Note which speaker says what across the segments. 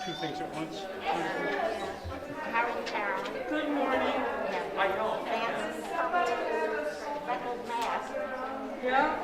Speaker 1: two things at once.
Speaker 2: How are you, Carolyn?
Speaker 1: Good morning. I know.
Speaker 2: Fancy speckled mask.
Speaker 1: Yeah.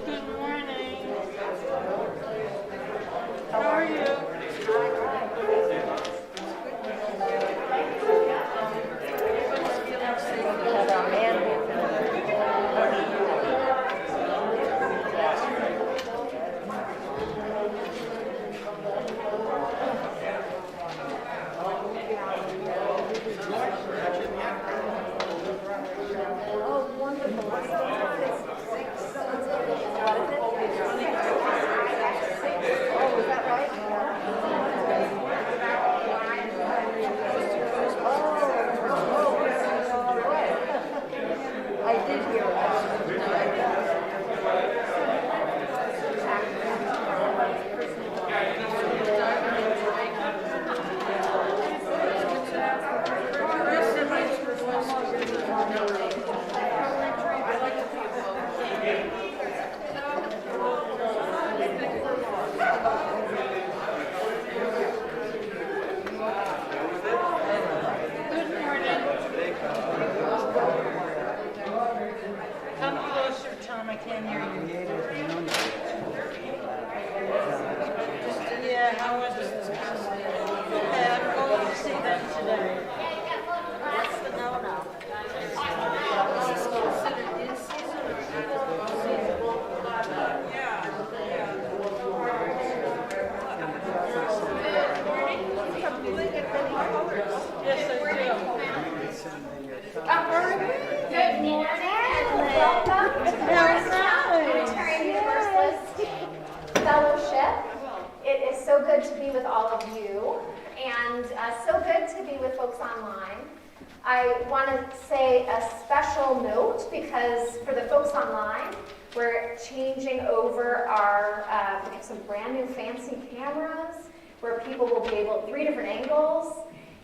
Speaker 3: Good morning. How are you?
Speaker 2: Oh, wonderful. Oh, is that right? I did hear
Speaker 3: Good morning. Come closer, Tom. I can't hear you. Yeah, how was it? Okay, I'm going to see them today.
Speaker 2: That's the no-no.
Speaker 3: Yes, I
Speaker 2: Good morning and welcome to Morristown Unitarian Universalist Fellowship. It is so good to be with all of you and so good to be with folks online. I want to say a special note because for the folks online, we're changing over we have some brand new fancy cameras where people will be able, 3 different angles,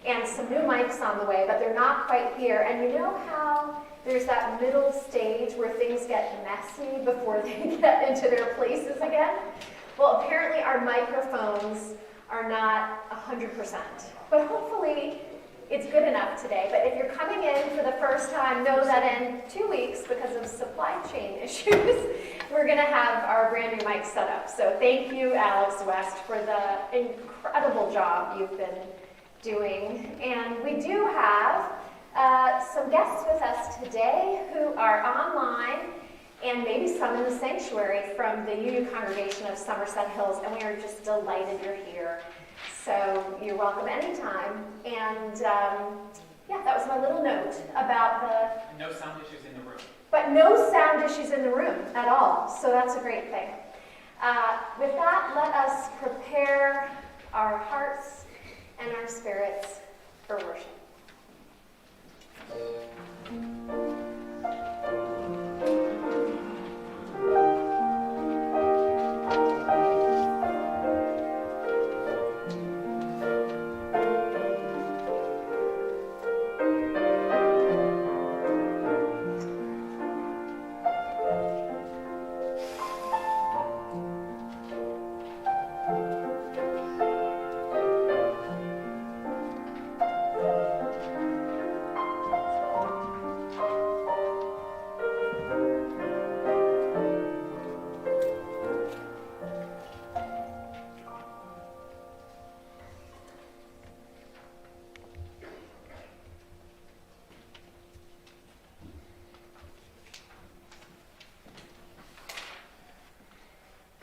Speaker 2: and some new mics on the way, but they're not quite here. And you know how there's that middle stage where things get messy before they get into their places again? Well, apparently our microphones are not 100%, but hopefully it's good enough today. But if you're coming in for the first time, know that in 2 weeks, because of supply chain issues, we're gonna have our brand new mic set up. So thank you, Alex West, for the incredible job you've been doing. And we do have some guests with us today who are online, and maybe some in the sanctuary from the UU Congregation of Somerset Hills, and we are just delighted you're here. So you're welcome anytime. And Yeah, that was my little note about
Speaker 1: And no sound issues in the room.
Speaker 2: but no sound issues in the room at all, so that's a great thing. With that, let us prepare our hearts and our spirits for worship.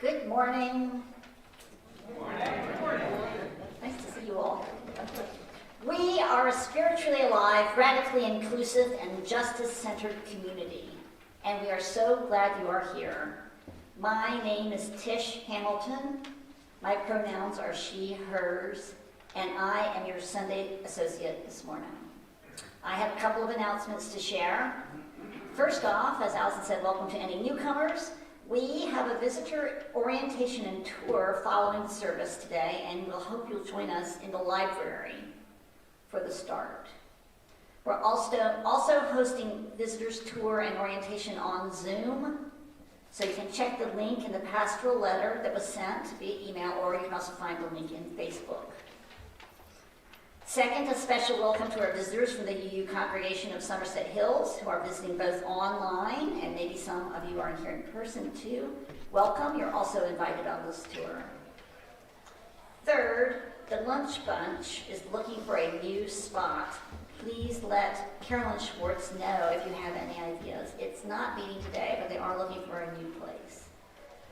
Speaker 4: Good morning. Nice to see you all. We are a spiritually alive, radically inclusive, and justice-centered community, and we are so glad you are here. My name is Tish Hamilton. My pronouns are she, hers, and I am your Sunday associate this morning. I have a couple of announcements to share. First off, as Alison said, welcome to any newcomers. We have a visitor orientation and tour following the service today, and we'll hope you'll join us in the library for the start. We're also hosting visitors tour and orientation on Zoom, so you can check the link in the pastoral letter that was sent via email, or you can also find the link in Facebook. Second, a special welcome to our visitors from the UU Congregation of Somerset Hills, who are visiting both online, and maybe some of you are here in person too. Welcome, you're also invited on this tour. Third, the Lunch Bunch is looking for a new spot. Please let Carolyn Schwartz know if you have any ideas. It's not meeting today, but they are looking for a new place.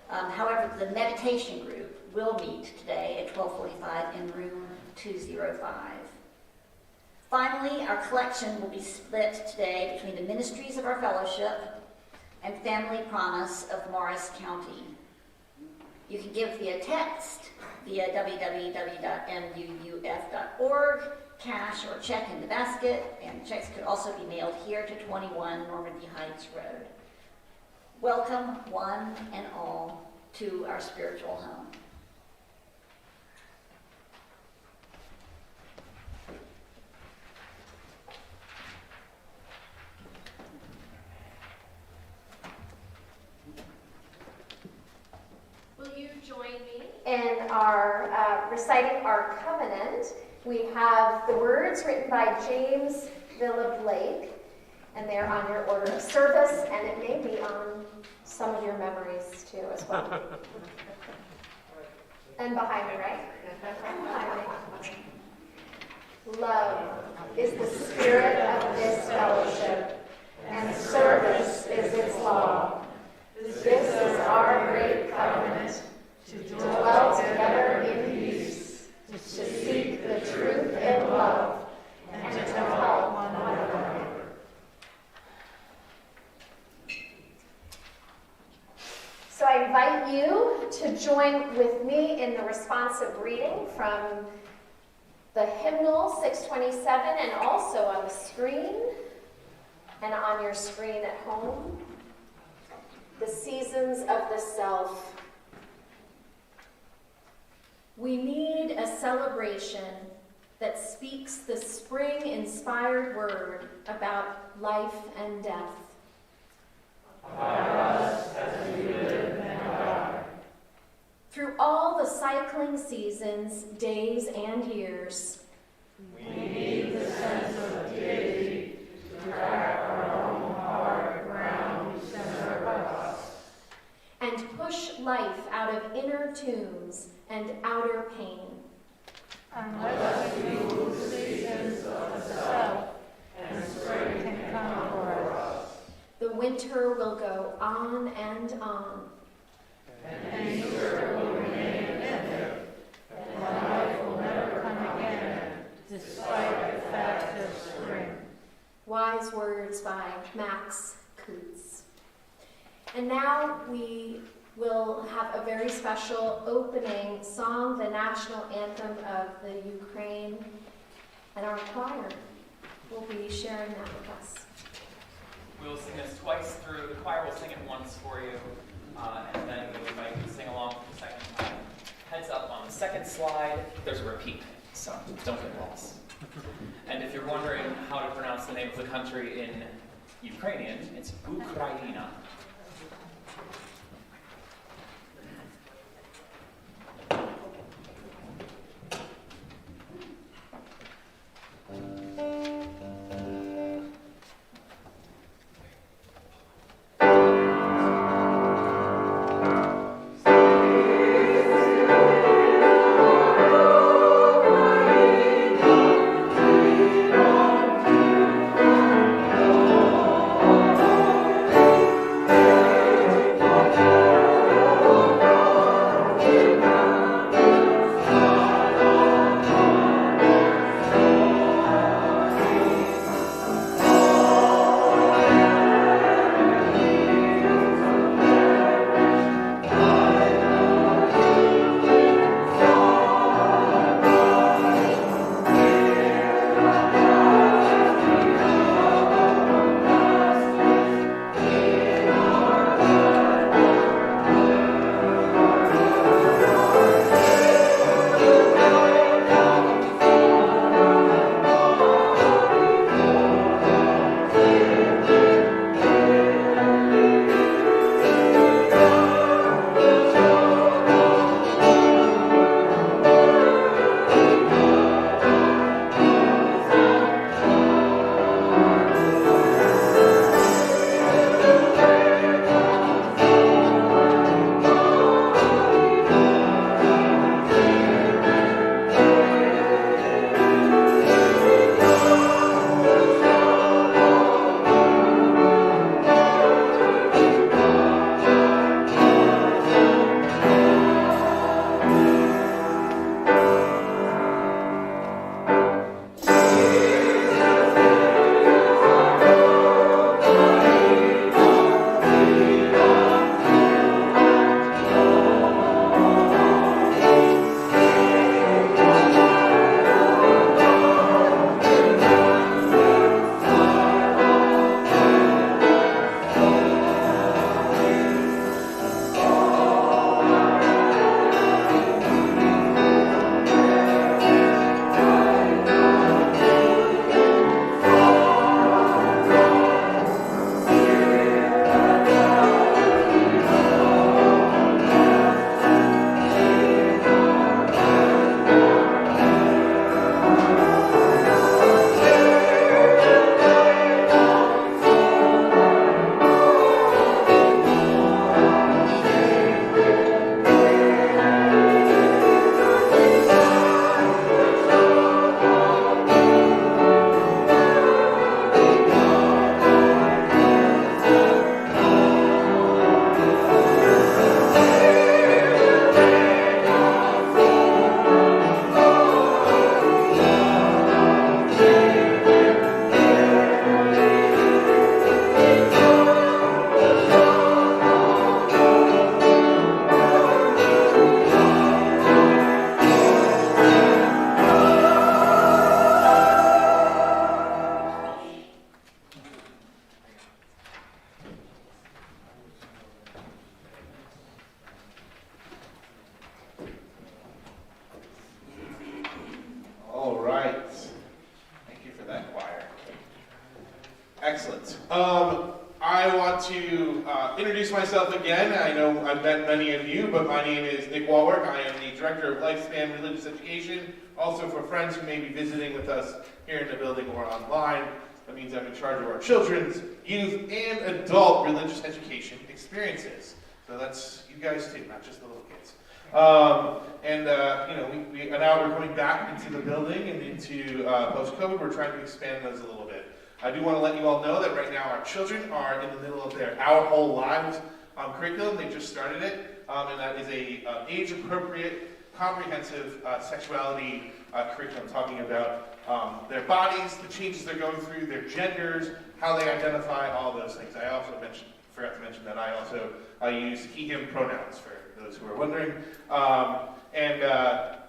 Speaker 4: However, the meditation group will meet today at 12:45 in room 205. Finally, our collection will be split today between the ministries of our fellowship and Family Promise of Morris County. You can give via text, via www.muuf.org, cash or check in the basket, and checks could also be mailed here to 21 Normandy Heights Road. Welcome, one and all, to our spiritual home.
Speaker 2: In our reciting our covenant, we have the words written by James Villa Blake, and they're on your order of service, and it may be on some of your memories too as well. And behind me, right? And behind me. Love is the spirit of this fellowship, and service is its law. This is our great covenant, to dwell together in peace, to seek the truth in love, and to help one another. So I invite you to join with me in the responsive reading from the hymnal 627, and also on the screen and on your screen at home. The Seasons of the Self. We need a celebration that speaks the spring-inspired word about life and death.
Speaker 5: About us as we live and die.
Speaker 2: Through all the cycling seasons, days, and years,
Speaker 5: we need the sense of deity to track our own hard ground center of us,
Speaker 2: and push life out of inner tombs and outer pain.
Speaker 5: unless we move the seasons of the self and spring can come for us.
Speaker 2: The winter will go on and on.
Speaker 5: And Easter will remain a myth, and life will never come again, despite the fact of spring.
Speaker 2: Wise words by Max Coots. And now we will have a very special opening song, the national anthem of the Ukraine, and our choir will be sharing that with us.
Speaker 1: We will sing this twice through. The choir will sing it once for you, and then we invite you to sing along for the second time. Heads up, on the second slide, there's a repeat, so don't get lost. And if you're wondering how to pronounce the name of the country in Ukrainian, it's Ukraina.
Speaker 6: Excellent. I want to introduce myself again. I know I've met many of you, but my name is Nick Walwork. I am the Director of Lifespan Religious Education. Also, for friends who may be visiting with us here in the building or online, that means I'm in charge of our children's, youth, and adult religious education experiences. So that's you guys too, not just the little kids. Now we're coming back into the building and into post-COVID. We're trying to expand those a little bit. I do want to let you all know that right now our children are in the middle of their Our Whole Lives curriculum. They just started it, and that is a age-appropriate, comprehensive sexuality curriculum talking about their bodies, the changes they're going through, their genders, how they identify, all those things. I also forgot to mention that I use he, him pronouns for those who are wondering.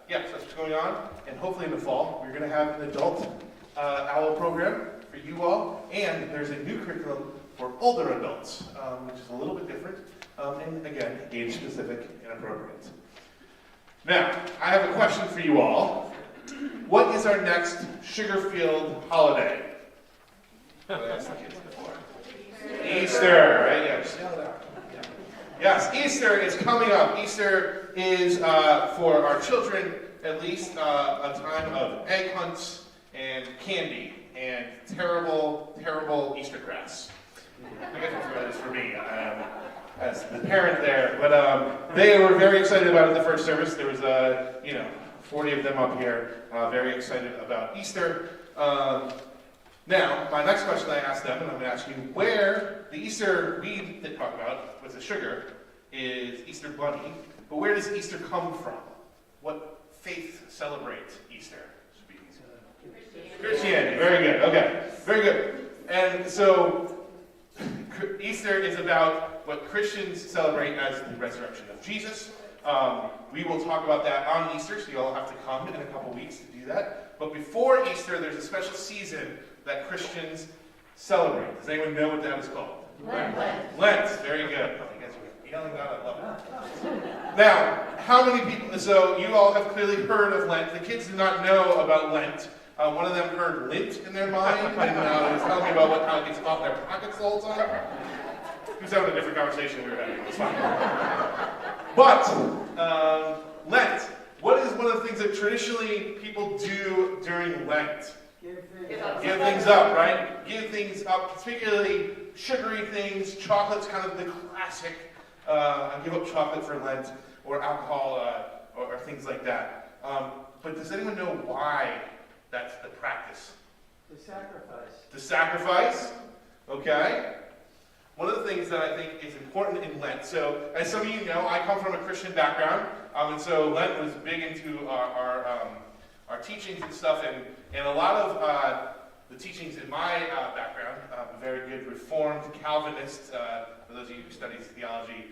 Speaker 6: Yeah, so that's what's going on. And hopefully in the fall, we're going to have an adult OWL program for you all. And there's a new curriculum for older adults, which is a little bit different. And again, age specific and appropriate. Now, I have a question for you all. What is our next sugar-filled holiday? What I asked the kids before. Easter, right? Yeah, just yell it out. Yes, Easter is coming up. Easter is, for our children, at least, a time of egg hunts and candy and terrible, terrible Easter grass. I guess that's what it is for me, as the parent there. But they were very excited about it the first service. There was, 40 of them up here, very excited about Easter. Now, my next question I asked them, and I'm going to ask you, where the Easter weed they talk about with the sugar is Easter bunny, but where does Easter come from? What faith celebrates Easter? Should be easy. Christianity. Very good. Okay. Very good. And so, Easter is about what Christians celebrate as the resurrection of Jesus. We will talk about that on Easter, so you all have to come in a couple weeks to do that. But before Easter, there's a special season that Christians celebrate. Does anyone know what that is called? Lent. Lent. Very good. Oh, you guys are yelling out. I love it. Now, how many people? So you all have clearly heard of Lent. The kids do not know about Lent. One of them heard lint in their mind and was telling me about how it gets off their pockets the whole time. He was having a different conversation we were having. It was fine. But Lent. What is one of the things that traditionally people do during Lent? Give things up, right? Give things up, particularly sugary things. Chocolate's kind of the classic. I give up chocolate for Lent, or alcohol, or things like that. But does anyone know why that's the practice?
Speaker 5: The sacrifice.
Speaker 6: The sacrifice? Okay. One of the things that I think is important in Lent, so as some of you know, I come from a Christian background, and so Lent was big into our teachings and stuff, and a lot of the teachings in my background, a very good Reformed Calvinist, for those of you who study theology,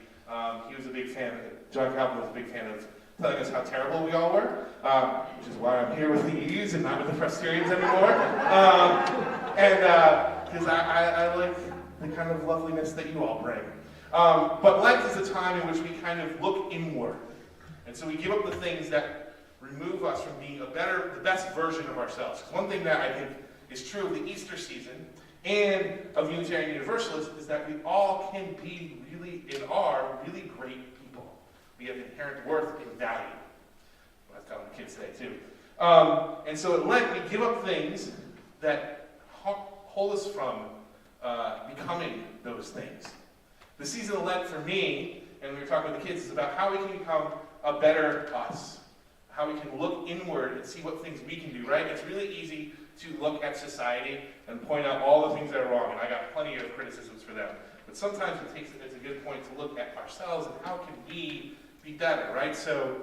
Speaker 6: he was a big fan, John Calvin was a big fan of telling us how terrible we all were, which is why I'm here with the E's and not with the Presbyterians anymore, because I like the kind of loveliness that you all bring. But Lent is a time in which we kind of look inward, and so we give up the things that remove us from being the best version of ourselves. Because one thing that I think is true of the Easter season and of Unitarian Universalist is that we all can be really great people. We have inherent worth and value. I was telling the kids today too. And so at Lent, we give up things that hold us from becoming those things. The season of Lent for me, and we were talking with the kids, is about how we can become a better us. How we can look inward and see what things we can do, right? It's really easy to look at society and point out all the things that are wrong, and I got plenty of criticisms for them. But sometimes it's a good point to look at ourselves and how can we be better, right? So,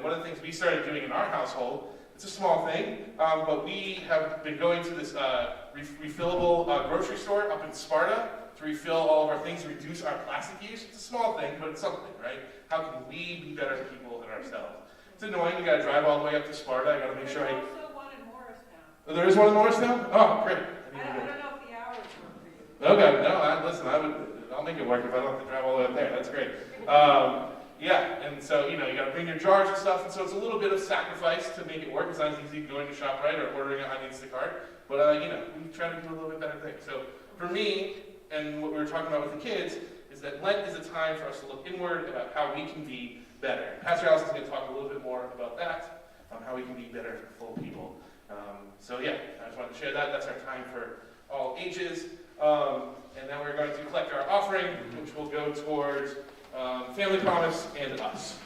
Speaker 6: one of the things we started doing in our household, it's a small thing, but we have been going to this refillable grocery store up in Sparta to refill all of our things, reduce our plastic use. It's a small thing, but it's something, right? How can we be better people than ourselves? It's annoying, you gotta drive all the way up to Sparta, I gotta make sure
Speaker 3: There's also one in Morristown.
Speaker 6: Oh, there is one in Morristown? Oh, great.
Speaker 3: I don't know if the hours work for you.
Speaker 6: Okay, no, I'll make it work if I don't have to drive all the way up there, that's great. And so, you gotta bring your jars and stuff, and so it's a little bit of sacrifice to make it work. It's not as easy going to ShopRite or ordering it on Instacart, but, we try to do a little bit better thing. So, for me, and what we were talking about with the kids, is that Lent is a time for us to look inward about how we can be better. Pastor Alison is going to talk a little bit more about that, how we can be better, full people. I just wanted to share that. That's our time for all ages. And now we're going to collect our offering, which will go towards Family Promise and us.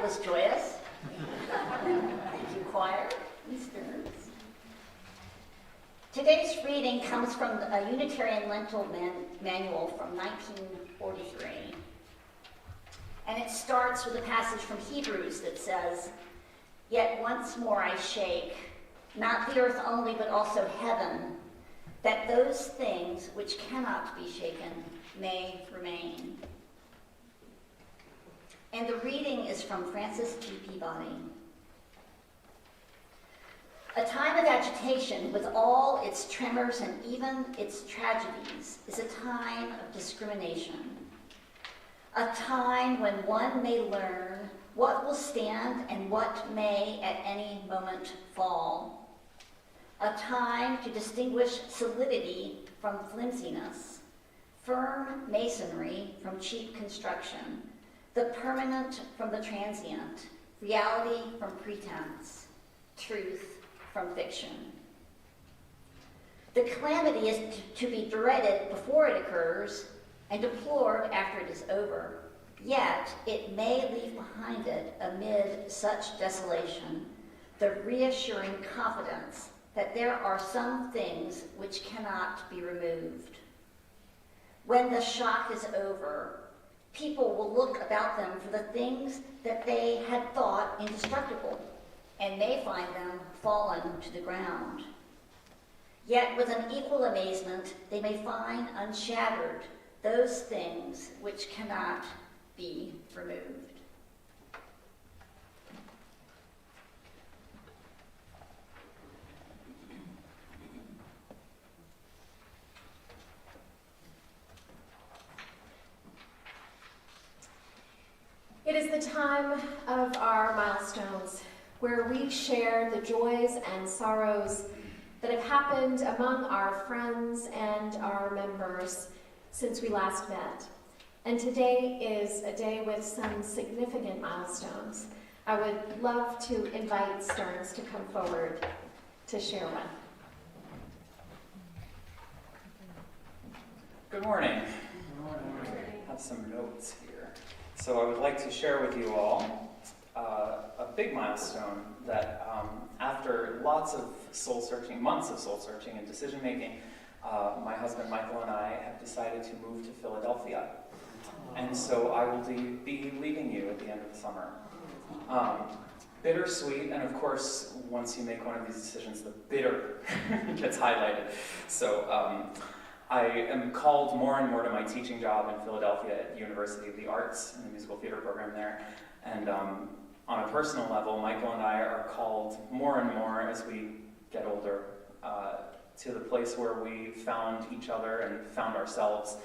Speaker 4: was joyous. Thank you, choir, listeners. Today's reading comes from a Unitarian Lentil manual from 1943. And it starts with a passage from Hebrews that says, "Yet once more I shake, not the earth only, but also heaven, that those things which cannot be shaken may remain." And the reading is from Francis G. Peabody. A time of agitation with all its tremors and even its tragedies is a time of discrimination. A time when one may learn what will stand and what may at any moment fall. A time to distinguish solidity from flimsiness, firm masonry from cheap construction, the permanent from the transient, reality from pretense, truth from fiction. The calamity is to be dreaded before it occurs and deplored after it is over. Yet it may leave behind it, amid such desolation, the reassuring confidence that there are some things which cannot be removed. When the shock is over, people will look about them for the things that they had thought indestructible, and may find them fallen to the ground. Yet with an equal amazement, they may find unshattered those things which cannot be removed.
Speaker 2: It is the time of our milestones, where we share the joys and sorrows that have happened among our friends and our members since we last met. And today is a day with some significant milestones. I would love to invite Stearns to come forward to share one.
Speaker 7: Good morning. I have some notes here. So I would like to share with you all a big milestone that after lots of soul-searching, months of soul-searching and decision-making, my husband Michael and I have decided to move to Philadelphia. And so I will be leaving you at the end of the summer. Bittersweet, and of course, once you make one of these decisions, the bitter gets highlighted. So I am called more and more to my teaching job in Philadelphia at University of the Arts in the musical theater program there. And on a personal level, Michael and I are called more and more as we get older to the place where we found each other and found ourselves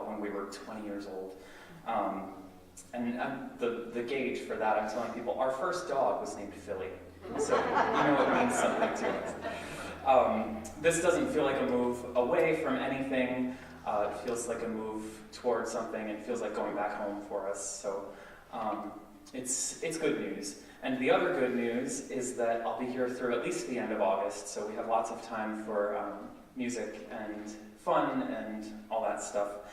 Speaker 7: when we were 20 years old. And the gauge for that, I'm telling people, our first dog was named Philly. So you know it means something to us. This doesn't feel like a move away from anything. It feels like a move towards something. It feels like going back home for us. So it's good news. And the other good news is that I'll be here through at least the end of August. So we have lots of time for music and fun and all that stuff.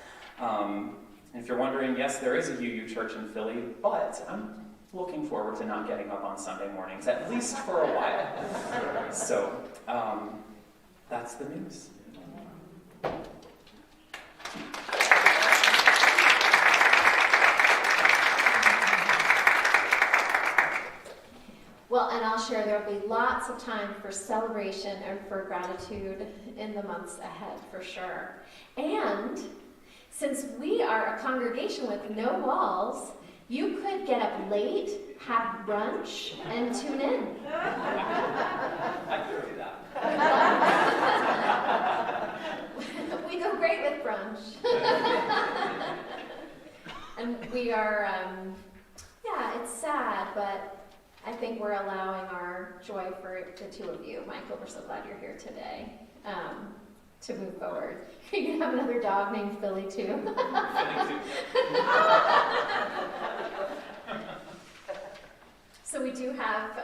Speaker 7: If you're wondering, yes, there is a UU church in Philly, but I'm looking forward to not getting up on Sunday mornings, at least for a while. So that's the news.
Speaker 2: Well, and I'll share there will be lots of time for celebration and for gratitude in the months ahead, for sure. And since we are a congregation with no walls, you could get up late, have brunch, and tune in.
Speaker 1: I could do that.
Speaker 2: We go great with brunch. And we are, it's sad, but I think we're allowing our joy for the two of you. Michael, we're so glad you're here today to move forward. You're going to have another dog named Philly, too. So we do have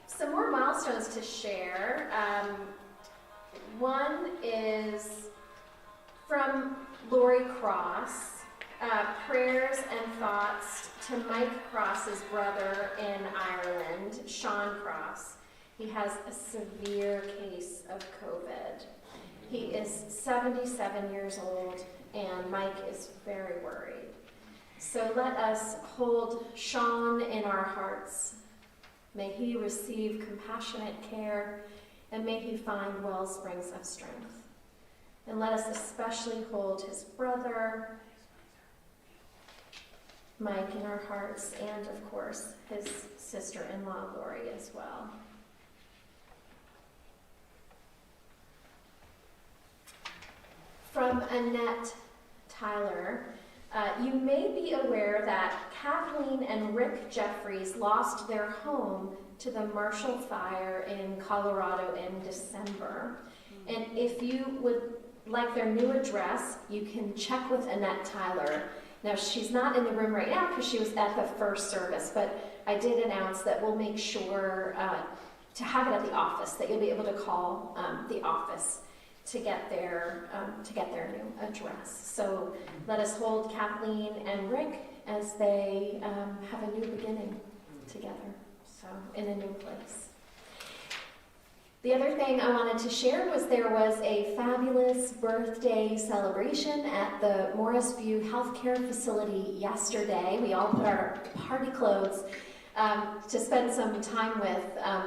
Speaker 2: some more milestones to share. One is from Lori Cross, prayers and thoughts to Mike Cross's brother in Ireland, Sean Cross. He has a severe case of COVID. He is 77 years old, and Mike is very worried. So let us hold Sean in our hearts. May he receive compassionate care, and may he find well springs of strength. And let us especially hold his brother, Mike, in our hearts, and of course, his sister-in-law, Lori, as well. From Annette Tyler, you may be aware that Kathleen and Rick Jeffries lost their home to the Marshall Fire in Colorado in December. And if you would like their new address, you can check with Annette Tyler. Now, she's not in the room right now because she was at the first service, but I did announce that we'll make sure to have it at the office, that you'll be able to call the office to get their new address. So let us hold Kathleen and Rick as they have a new beginning together, so in a new place. The other thing I wanted to share was there was a fabulous birthday celebration at the Morris View Healthcare Facility yesterday. We all put our party clothes to spend some time with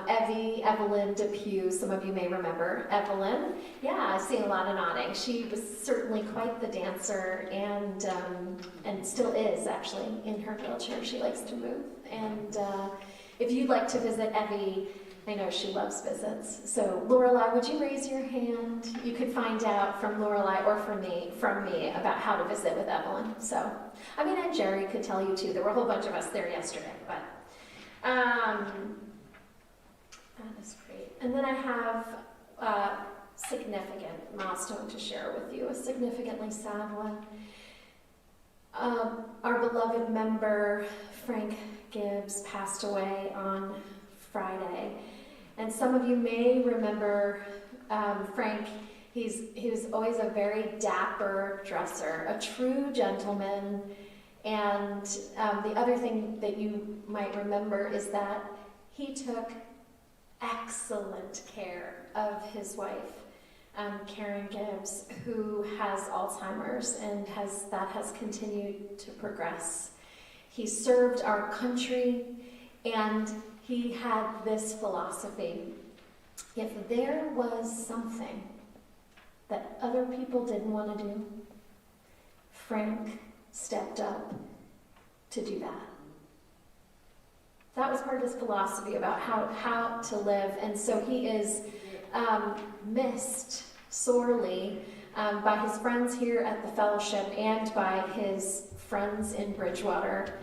Speaker 2: Evelyn Depew. Some of you may remember Evelyn. Yeah, I see a lot of nodding. She was certainly quite the dancer and still is actually in her wheelchair. She likes to move. And if you'd like to visit Evie, I know she loves visits. So Lorelei, would you raise your hand? You could find out from Lorelei or from me about how to visit with Evelyn. So, I mean, and Jerry could tell you too. There were a whole bunch of us there yesterday, but that is great. And then I have a significant milestone to share with you, a significantly sad one. Our beloved member, Frank Gibbs, passed away on Friday. And some of you may remember Frank. He was always a very dapper dresser, a true gentleman. And the other thing that you might remember is that he took excellent care of his wife, Karen Gibbs, who has Alzheimer's, and that has continued to progress. He served our country, and he had this philosophy: if there was something that other people didn't want to do, Frank stepped up to do that. That was part of his philosophy about how to live, and so he is missed sorely by his friends here at the fellowship and by his friends in Bridgewater.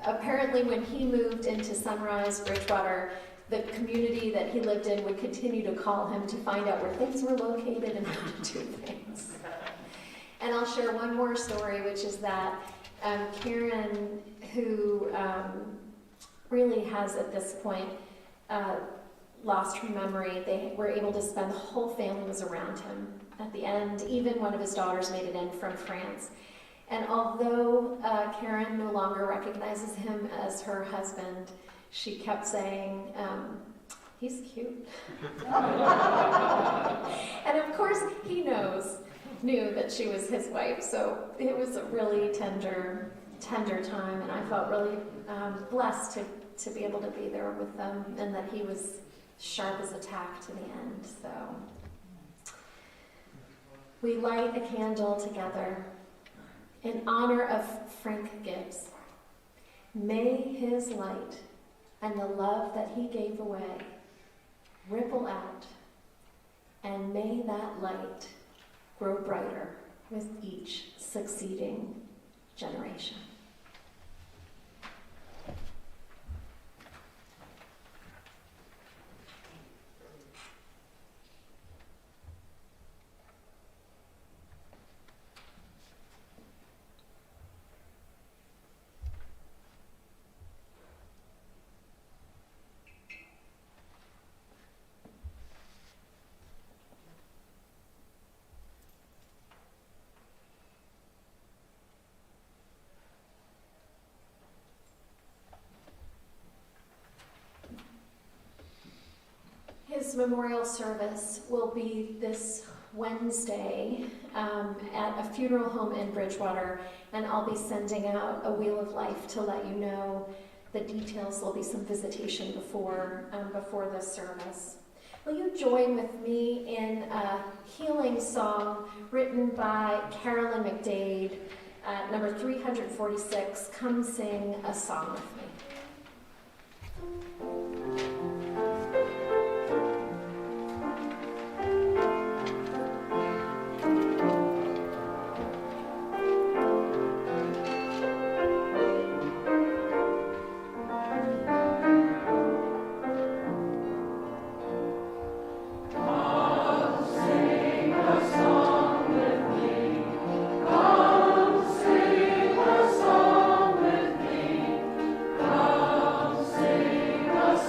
Speaker 2: Apparently, when he moved into Sunrise, Bridgewater, the community that he lived in would continue to call him to find out where things were located and how to do things. And I'll share one more story, which is that Karen, who really has at this point lost her memory, they were able to spend, the whole family was around him at the end. Even one of his daughters made it in from France. And although Karen no longer recognizes him as her husband, she kept saying, he's cute. And of course, he knew that she was his wife, so it was a really tender time, and I felt really blessed to be able to be there with them, and that he was sharp as a tack to the end. So we light a candle together in honor of Frank Gibbs. May his light and the love that he gave away ripple out, and may that light grow brighter with each succeeding generation. His memorial service will be this Wednesday at a funeral home in Bridgewater, and I'll be sending out a Wheel of Life to let you know the details. There'll be some visitation before the service. Will you join with me in a healing song written by Carolyn McDade, number 346, Come Sing a Song with Me.
Speaker 5: Sing a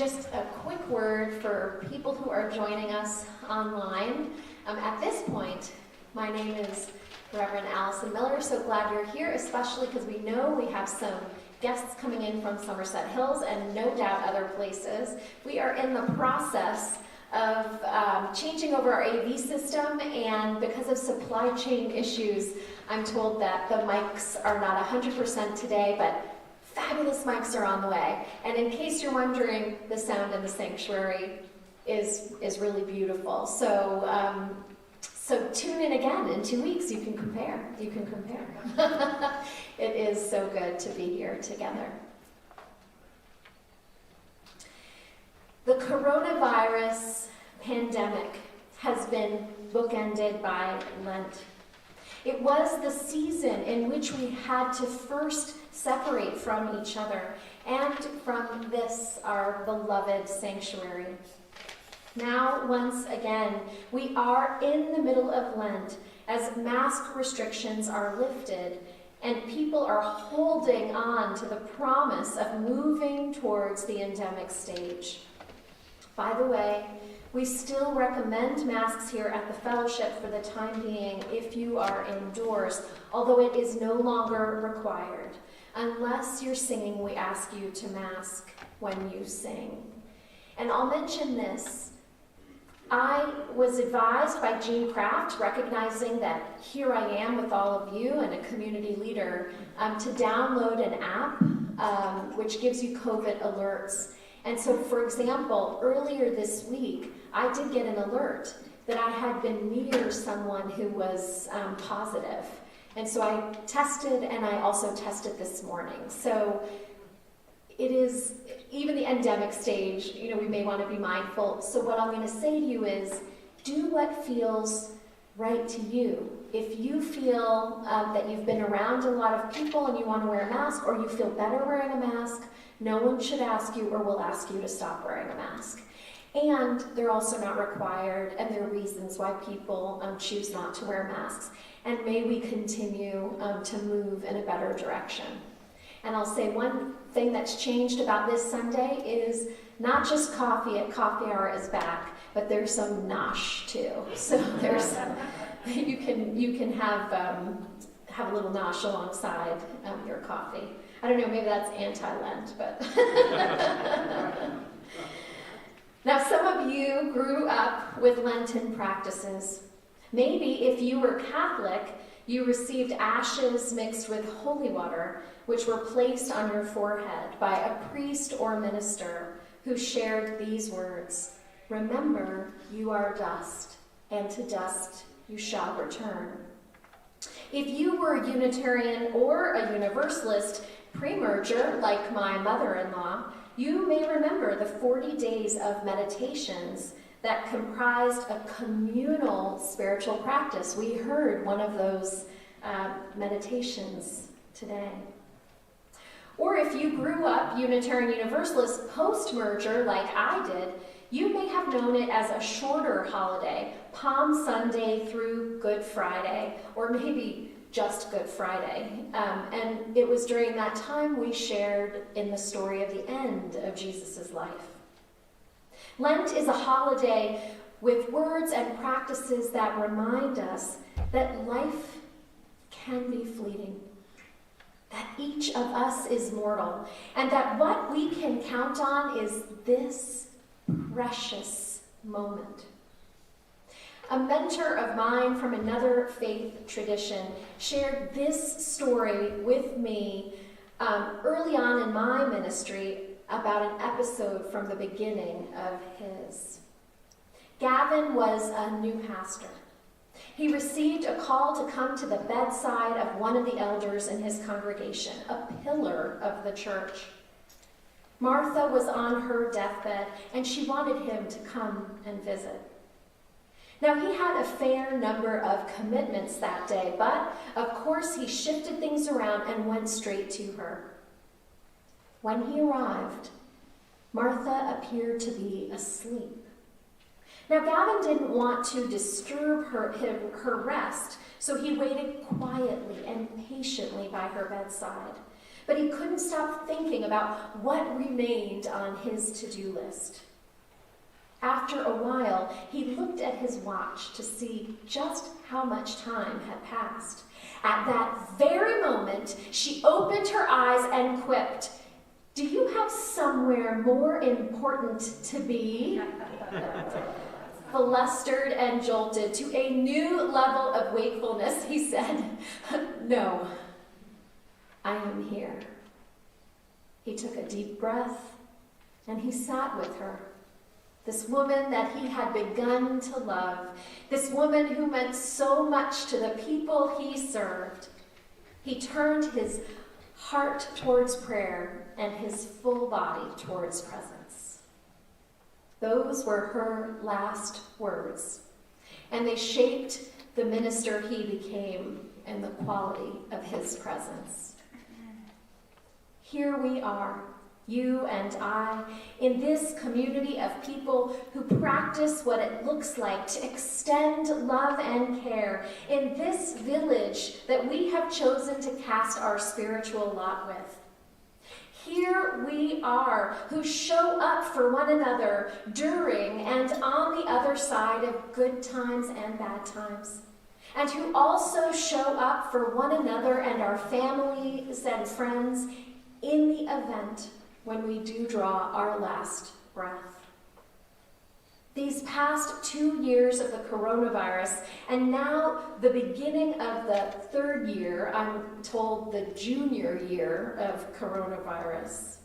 Speaker 2: just a quick word for people who are joining us online. At this point, my name is Reverend Alison Miller. So glad you're here, especially because we know we have some guests coming in from Somerset Hills and no doubt other places. We are in the process of changing over our AV system, and because of supply chain issues, I'm told that the mics are not 100% today, but fabulous mics are on the way. And in case you're wondering, the sound in the sanctuary is really beautiful. So tune in again in 2 weeks. You can compare. It is so good to be here together. The coronavirus pandemic has been bookended by Lent. It was the season in which we had to first separate from each other and from this, our beloved sanctuary. Now, once again, we are in the middle of Lent as mask restrictions are lifted and people are holding on to the promise of moving towards the endemic stage. By the way, we still recommend masks here at the fellowship for the time being if you are indoors, although it is no longer required. Unless you're singing, we ask you to mask when you sing. And I'll mention this. I was advised by Jean Kraft, recognizing that here I am with all of you and a community leader, to download an app which gives you COVID alerts. And so, for example, earlier this week, I did get an alert that I had been near someone who was positive. And so I tested, and I also tested this morning. So it is, even the endemic stage, we may want to be mindful. So what I'm going to say to you is, do what feels right to you. If you feel that you've been around a lot of people and you want to wear a mask, or you feel better wearing a mask, no one should ask you or will ask you to stop wearing a mask. And they're also not required, and there are reasons why people choose not to wear masks. And may we continue to move in a better direction. And I'll say one thing that's changed about this Sunday is not just coffee at coffee hour is back, but there's some nosh too. So there's you can have a little nosh alongside your coffee. I don't know, maybe that's anti-Lent, but now some of you grew up with Lenten practices. Maybe if you were Catholic, you received ashes mixed with holy water, which were placed on your forehead by a priest or minister who shared these words: "Remember, you are dust, and to dust you shall return." If you were a Unitarian or a Universalist pre-merger, like my mother-in-law, you may remember the 40 days of meditations that comprised a communal spiritual practice. We heard one of those meditations today. Or if you grew up Unitarian Universalist post-merger like I did, you may have known it as a shorter holiday, Palm Sunday through Good Friday, or maybe just Good Friday. And it was during that time we shared in the story of the end of Jesus' life. Lent is a holiday with words and practices that remind us that life can be fleeting, that each of us is mortal, and that what we can count on is this precious moment. A mentor of mine from another faith tradition shared this story with me early on in my ministry about an episode from the beginning of his. Gavin was a new pastor. He received a call to come to the bedside of one of the elders in his congregation, a pillar of the church. Martha was on her deathbed, and she wanted him to come and visit. Now, he had a fair number of commitments that day, but of course he shifted things around and went straight to her. When he arrived, Martha appeared to be asleep. Now, Gavin didn't want to disturb her rest, so he waited quietly and patiently by her bedside. But he couldn't stop thinking about what remained on his to-do list. After a while, he looked at his watch to see just how much time had passed. At that very moment, she opened her eyes and quipped, "Do you have somewhere more important to be?" Flustered and jolted to a new level of wakefulness, he said, "No, I am here." He took a deep breath and he sat with her. This woman that he had begun to love, this woman who meant so much to the people he served. He turned his heart towards prayer and his full body towards presence. Those were her last words, and they shaped the minister he became and the quality of his presence. Here we are, you and I, in this community of people who practice what it looks like to extend love and care in this village that we have chosen to cast our spiritual lot with. Here we are, who show up for one another during and on the other side of good times and bad times, and who also show up for one another and our families and friends in the event when we do draw our last breath. These past 2 years of the coronavirus, and now the beginning of the third year, I'm told the junior year of coronavirus,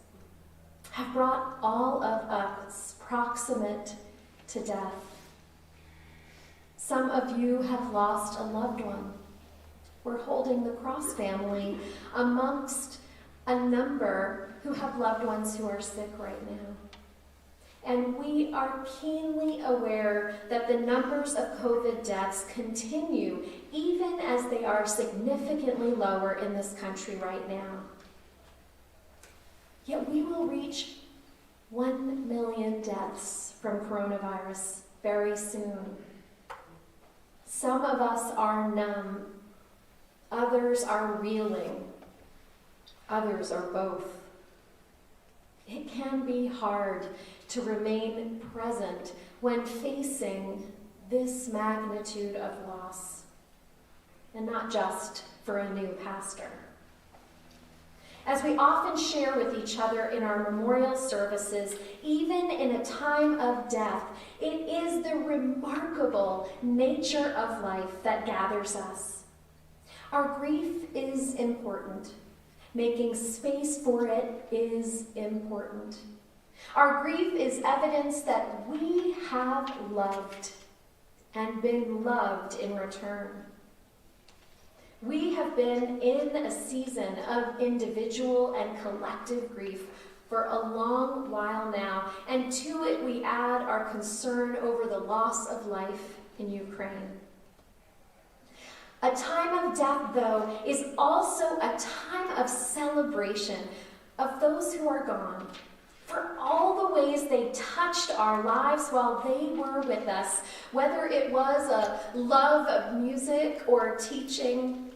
Speaker 2: have brought all of us proximate to death. Some of you have lost a loved one. We're holding the Cross family amongst a number who have loved ones who are sick right now. And we are keenly aware that the numbers of COVID deaths continue, even as they are significantly lower in this country right now. Yet we will reach 1 million deaths from coronavirus very soon. Some of us are numb, others are reeling, others are both. It can be hard to remain present when facing this magnitude of loss, and not just for a new pastor. As we often share with each other in our memorial services, even in a time of death, it is the remarkable nature of life that gathers us. Our grief is important. Making space for it is important. Our grief is evidence that we have loved and been loved in return. We have been in a season of individual and collective grief for a long while now, and to it we add our concern over the loss of life in Ukraine. A time of death, though, is also a time of celebration of those who are gone, for all the ways they touched our lives while they were with us, whether it was a love of music or teaching,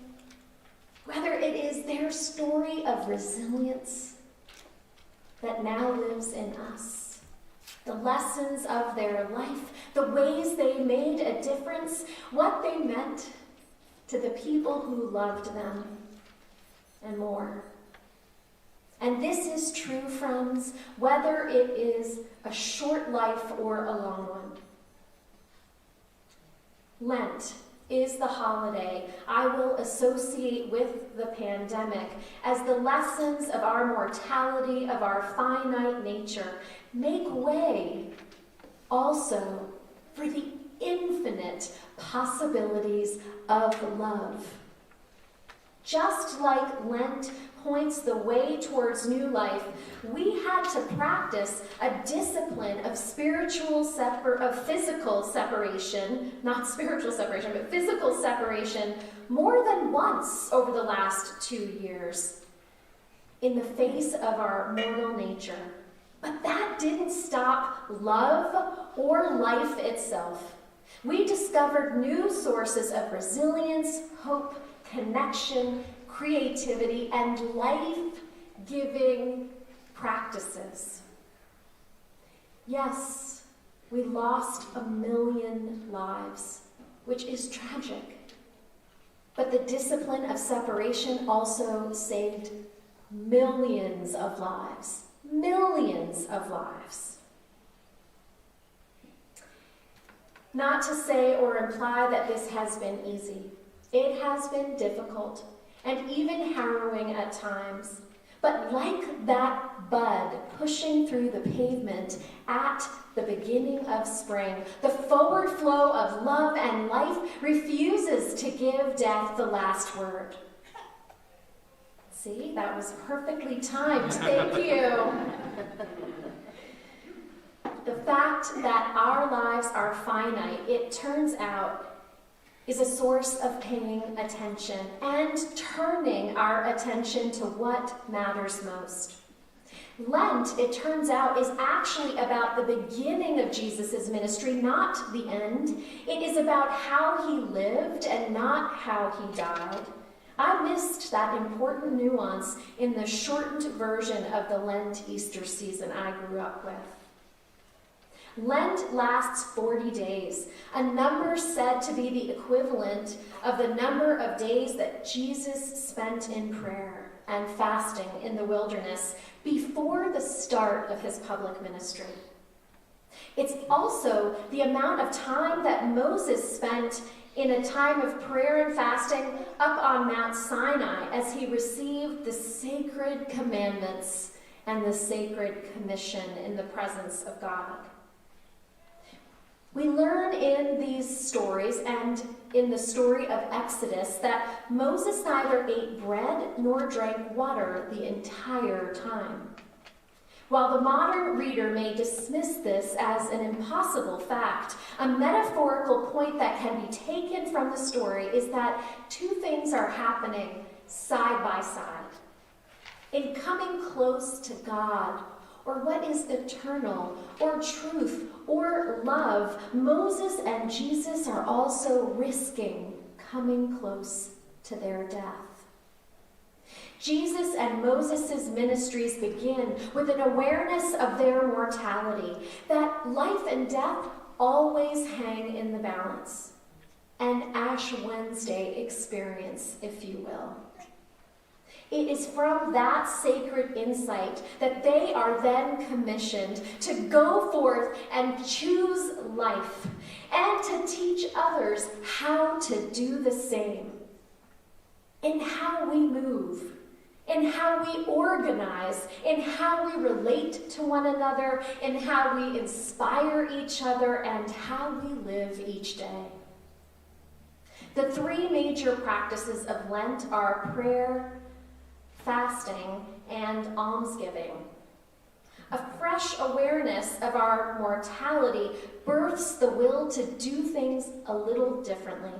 Speaker 2: whether it is their story of resilience that now lives in us, the lessons of their life, the ways they made a difference, what they meant to the people who loved them, and more. And this is true, friends, whether it is a short life or a long one. Lent is the holiday I will associate with the pandemic as the lessons of our mortality, of our finite nature, make way also for the infinite possibilities of love. Just like Lent points the way towards new life, we had to practice a discipline of physical separation, not spiritual separation, but physical separation more than once over the last 2 years in the face of our mortal nature. But that didn't stop love or life itself. We discovered new sources of resilience, hope, connection, creativity, and life giving practices. Yes, we lost 1 million lives, which is tragic. But the discipline of separation also saved millions of lives. Millions of lives. Not to say or imply that this has been easy. It has been difficult and even harrowing at times. But like that bud pushing through the pavement at the beginning of spring, the forward flow of love and life refuses to give death the last word. See, that was perfectly timed. Thank you. The fact that our lives are finite, it turns out, is a source of paying attention and turning our attention to what matters most. Lent, it turns out, is actually about the beginning of Jesus' ministry, not the end. It is about how he lived and not how he died. I missed that important nuance in the shortened version of the Lent Easter season I grew up with. Lent lasts 40 days, a number said to be the equivalent of the number of days that Jesus spent in prayer and fasting in the wilderness before the start of his public ministry. It's also the amount of time that Moses spent in a time of prayer and fasting up on Mount Sinai as he received the sacred commandments and the sacred commission in the presence of God. We learn in these stories and in the story of Exodus that Moses neither ate bread nor drank water the entire time. While the modern reader may dismiss this as an impossible fact, a metaphorical point that can be taken from the story is that two things are happening side by side. In coming close to God, or what is eternal, or truth, or love, Moses and Jesus are also risking coming close to their death. Jesus and Moses' ministries begin with an awareness of their mortality, that life and death always hang in the balance. An Ash Wednesday experience, if you will. It is from that sacred insight that they are then commissioned to go forth and choose life and to teach others how to do the same. In how we move, in how we organize, in how we relate to one another, in how we inspire each other, and how we live each day. The three major practices of Lent are prayer, fasting, and almsgiving. A fresh awareness of our mortality births the will to do things a little differently,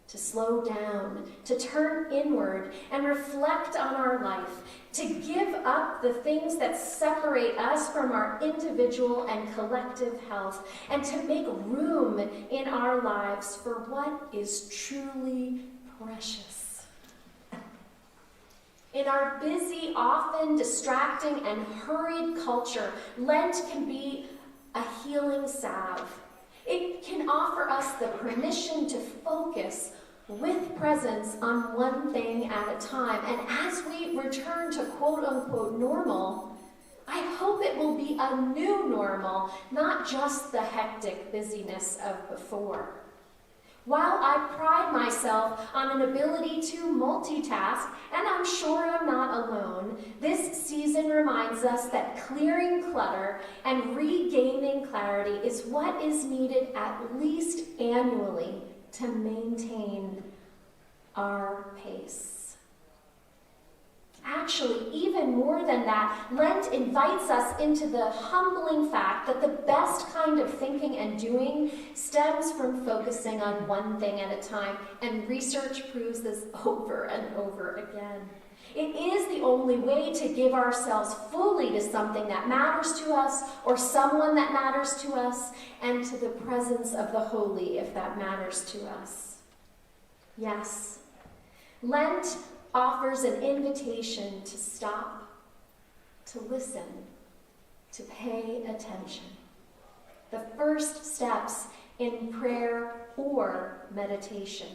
Speaker 2: to slow down, to turn inward and reflect on our life, to give up the things that separate us from our individual and collective health, and to make room in our lives for what is truly precious. In our busy, often distracting, and hurried culture, Lent can be a healing salve. It can offer us the permission to focus with presence on one thing at a time. And as we return to quote-unquote normal, I hope it will be a new normal, not just the hectic busyness of before. While I pride myself on an ability to multitask, and I'm sure I'm not alone, this season reminds us that clearing clutter and regaining clarity is what is needed at least annually to maintain our pace. Actually, even more than that, Lent invites us into the humbling fact that the best kind of thinking and doing stems from focusing on one thing at a time, and research proves this over and over again. It is the only way to give ourselves fully to something that matters to us, or someone that matters to us, and to the presence of the holy if that matters to us. Yes, Lent offers an invitation to stop, to listen, to pay attention. The first steps in prayer or meditation.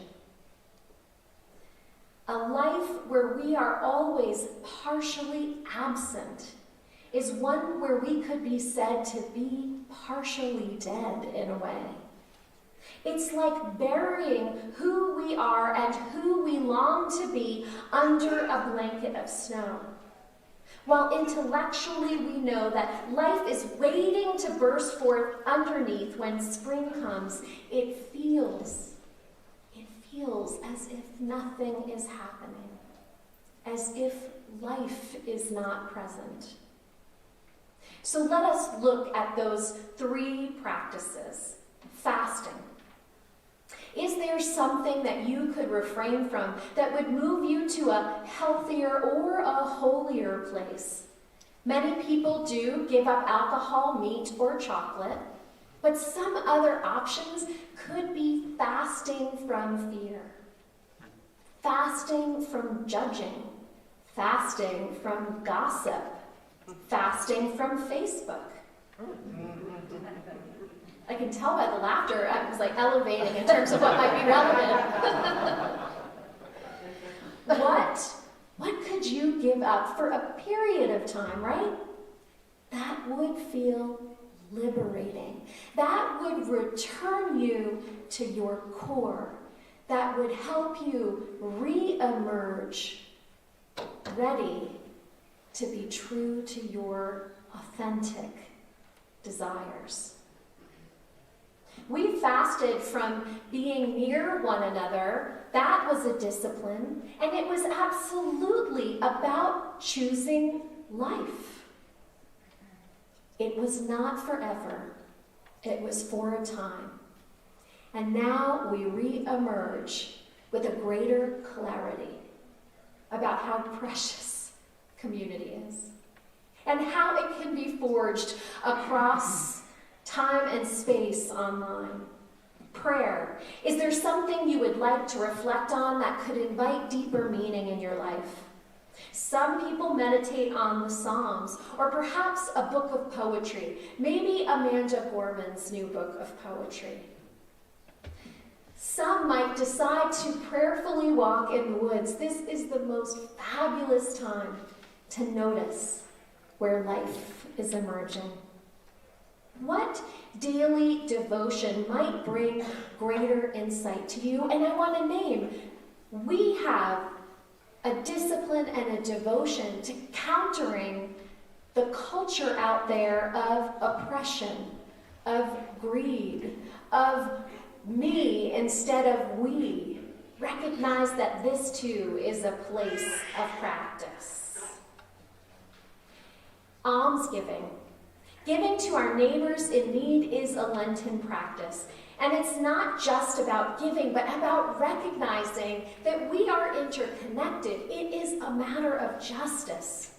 Speaker 2: A life where we are always partially absent is one where we could be said to be partially dead in a way. It's like burying who we are and who we long to be under a blanket of snow. While intellectually we know that life is waiting to burst forth underneath when spring comes, it feels as if nothing is happening, as if life is not present. So let us look at those three practices. Fasting. Is there something that you could refrain from that would move you to a healthier or a holier place? Many people do give up alcohol, meat, or chocolate, but some other options could be fasting from fear, fasting from judging, fasting from gossip, fasting from Facebook. I can tell by the laughter, I was like elevating in terms of what might be relevant. What could you give up for a period of time, right? That would feel liberating. That would return you to your core. That would help you re-emerge, ready to be true to your authentic desires. We fasted from being near one another. That was a discipline, and it was absolutely about choosing life. It was not forever. It was for a time. And now we re-emerge with a greater clarity about how precious community is and how it can be forged across time and space online. Prayer. Is there something you would like to reflect on that could invite deeper meaning in your life? Some people meditate on the Psalms, or perhaps a book of poetry, maybe Amanda Gorman's new book of poetry. Some might decide to prayerfully walk in the woods. This is the most fabulous time to notice where life is emerging. What daily devotion might bring greater insight to you? And I want to name, we have a discipline and a devotion to countering the culture out there of oppression, of greed, of me instead of we. Recognize that this too is a place of practice. Almsgiving. Giving to our neighbors in need is a Lenten practice. And it's not just about giving, but about recognizing that we are interconnected. It is a matter of justice.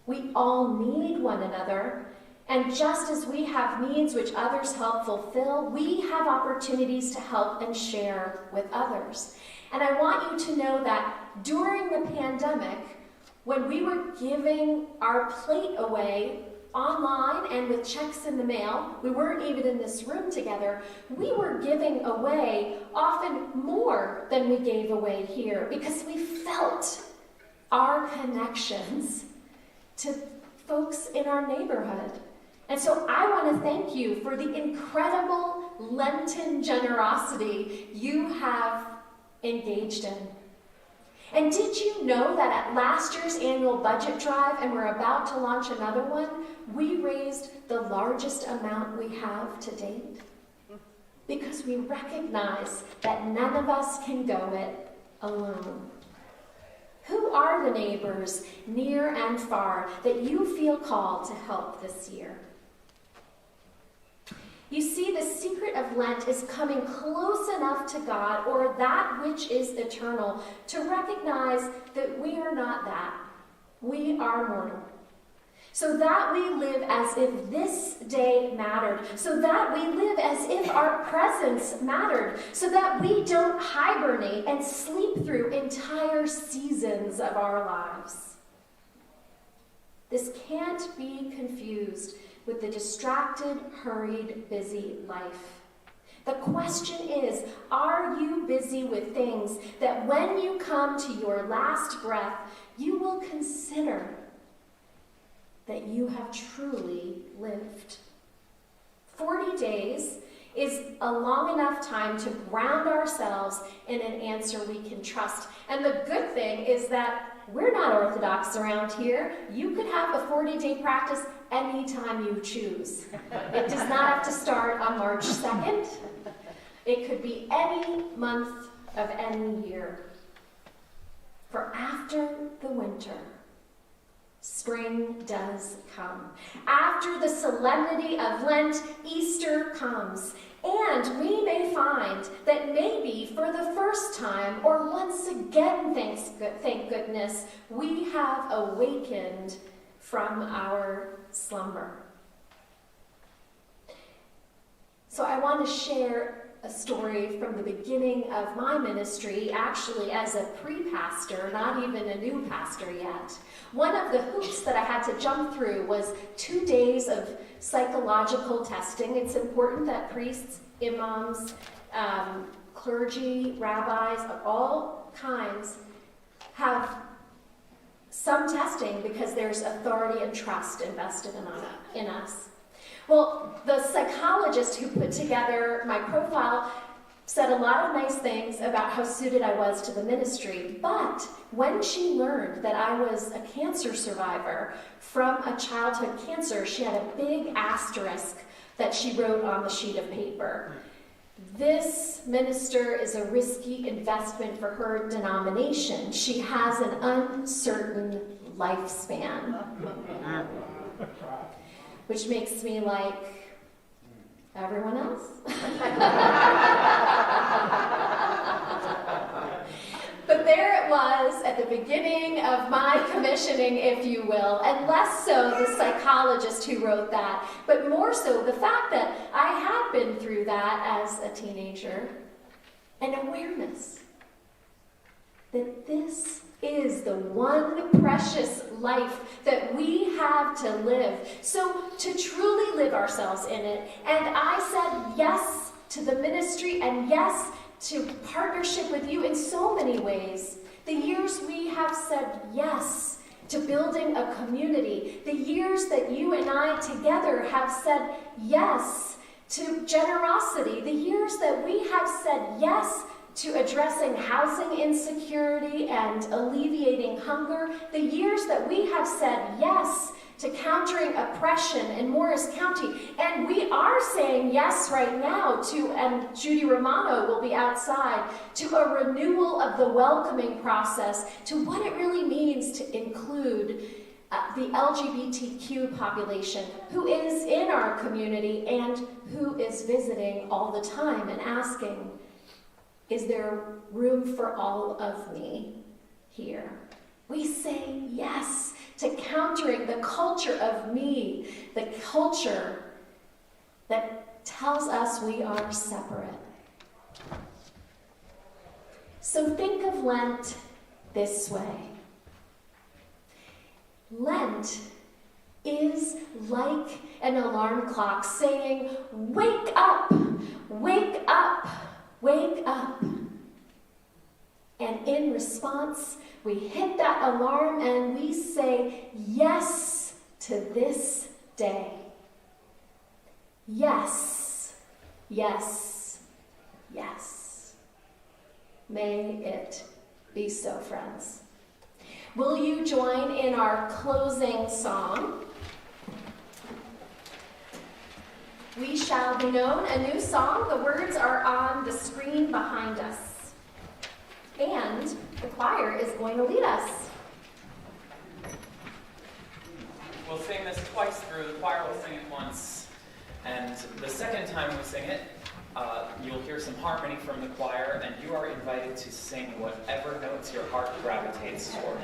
Speaker 2: We all need one another. And just as we have needs which others help fulfill, we have opportunities to help and share with others. And I want you to know that during the pandemic, when we were giving our plate away online and with checks in the mail, we weren't even in this room together, we were giving away often more than we gave away here because we felt our connections to folks in our neighborhood. And so I want to thank you for the incredible Lenten generosity you have engaged in. And did you know that at last year's annual budget drive, and we're about to launch another one, we raised the largest amount we have to date? Because we recognize that none of us can go it alone. Who are the neighbors, near and far, that you feel called to help this year? You see, the secret of Lent is coming close enough to God, or that which is eternal, to recognize that we are not that. We are mortal. so that we live as if this day mattered, so that we live as if our presence mattered, so that we don't hibernate and sleep through entire seasons of our lives. This can't be confused with the distracted, hurried, busy life. The question is, are you busy with things that when you come to your last breath, you will consider that you have truly lived? 40 days is a long enough time to ground ourselves in an answer we can trust. And the good thing is that we're not orthodox around here. You could have a 40-day practice anytime you choose. It does not have to start on March 2nd. It could be any month of any year. For after the winter, spring does come. After the solemnity of Lent, Easter comes. And we may find that maybe for the first time, or once again, thank goodness, we have awakened from our slumber. So I want to share a story from the beginning of my ministry, actually as a pre-pastor, not even a new pastor yet. One of the hoops that I had to jump through was 2 days of psychological testing. It's important that priests, imams, clergy, rabbis of all kinds have some testing because there's authority and trust invested in us. Well, the psychologist who put together my profile said a lot of nice things about how suited I was to the ministry, but when she learned that I was a cancer survivor from a childhood cancer, she had a big asterisk that she wrote on the sheet of paper. This minister is a risky investment for her denomination. She has an uncertain lifespan. Which makes me like everyone else. But there it was at the beginning of my commissioning, if you will, and less so the psychologist who wrote that, but more so the fact that I had been through that as a teenager, an awareness that this is the one precious life that we have to live. So to truly live ourselves in it, and I said yes to the ministry and yes to partnership with you in so many ways. The years we have said yes to building a community, the years that you and I together have said yes to generosity, the years that we have said yes to addressing housing insecurity and alleviating hunger, the years that we have said yes to countering oppression in Morris County. And we are saying yes right now to, and Judy Romano will be outside, to a renewal of the welcoming process, to what it really means to include the LGBTQ population who is in our community and who is visiting all the time and asking, is there room for all of me here? We say yes to countering the culture of me, the culture that tells us we are separate. So think of Lent this way. Lent is like an alarm clock saying, wake up, wake up, wake up. And in response, we hit that alarm and we say yes to this day. Yes, yes, yes. May it be so, friends. Will you join in our closing song? We Shall Be Known, a new song. The words are on the screen behind us. And the choir is going to lead us.
Speaker 1: We'll sing this twice through. The choir will sing it once. And the second time we sing it, you'll hear some harmony from the choir, and you are invited to sing whatever notes your heart gravitates toward.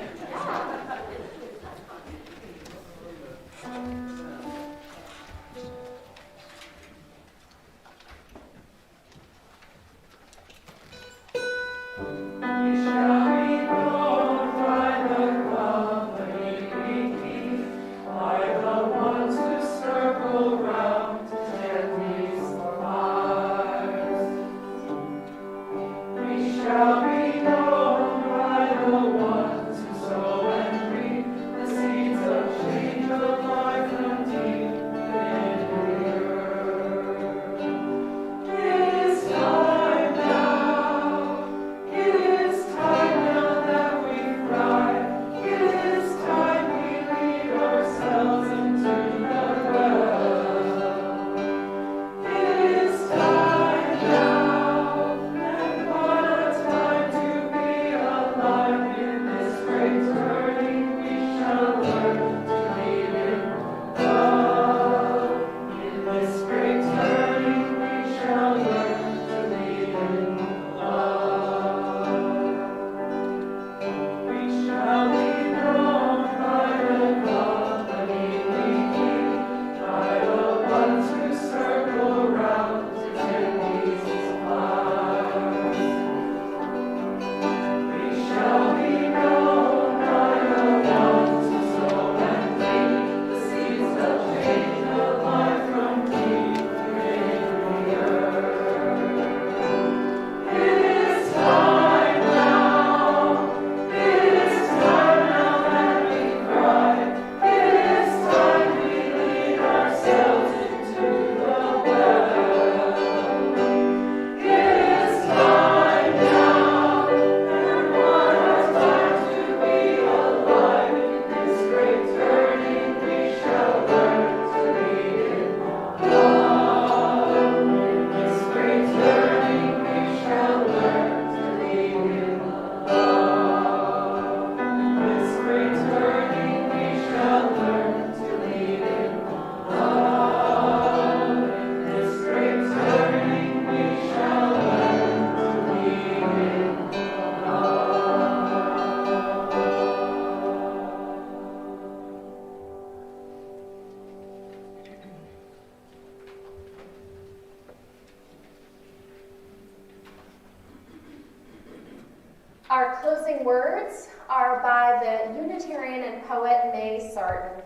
Speaker 2: Our closing words are by the Unitarian and poet May Sarton.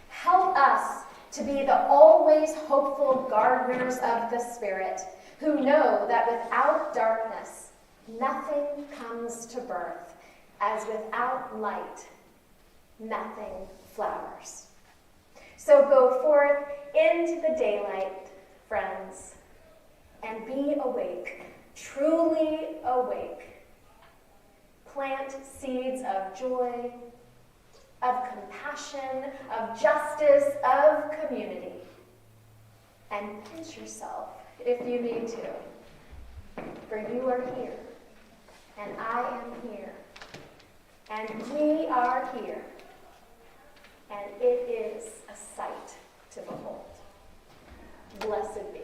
Speaker 2: Help us to be the always hopeful gardeners of the Spirit, who know that without darkness, nothing comes to birth, as without light, nothing flowers. So go forth into the daylight, friends, and be awake, truly awake. Plant seeds of joy, of compassion, of justice, of community. And pinch yourself if you need to, for you are here, and I am here, and we are here, and it is a sight to behold. Blessed be.